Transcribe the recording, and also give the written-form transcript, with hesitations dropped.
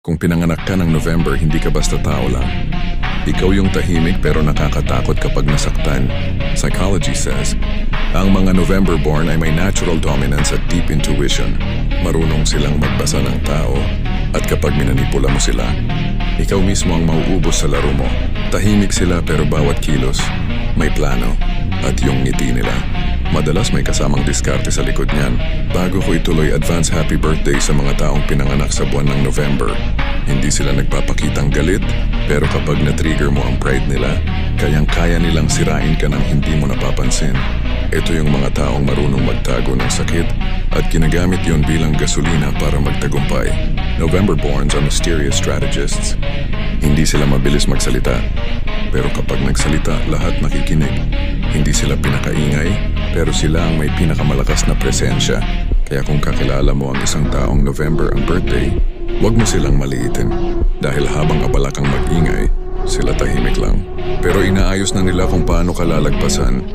Kung pinanganak ka ng November, hindi ka basta tao lang. Ikaw yung tahimik pero nakakatakot kapag nasaktan. Psychology says, ang mga November-born ay may natural dominance at deep intuition. Marunong silang magbasa ng tao at kapag minanipula mo sila, ikaw mismo ang mauubos sa laro mo. Tahimik sila pero bawat kilos may plano at yung ngiti nila. Madalas may kasamang diskarte sa likod niyan. Bago ko ituloy, advance happy birthday sa mga taong pinanganak sa buwan ng November. Hindi sila nagpapakitang galit, pero kapag na-trigger mo ang pride nila, kayang-kaya nilang sirain ka nang hindi mo napapansin. Ito yung mga taong marunong magtago ng sakit at ginagamit yon bilang gasolina para magtagumpay. November-borns are mysterious strategists. Hindi sila mabilis magsalita, pero kapag nagsalita, lahat nakikinig. Hindi sila pinakaingay, pero sila ang may pinakamalakas na presensya. Kaya kung kakilala mo ang isang taong November ang birthday, huwag mo silang maliitin. Dahil habang abala kang mag-ingay, sila tahimik lang. Pero inaayos na nila kung paano ka lalagpasan.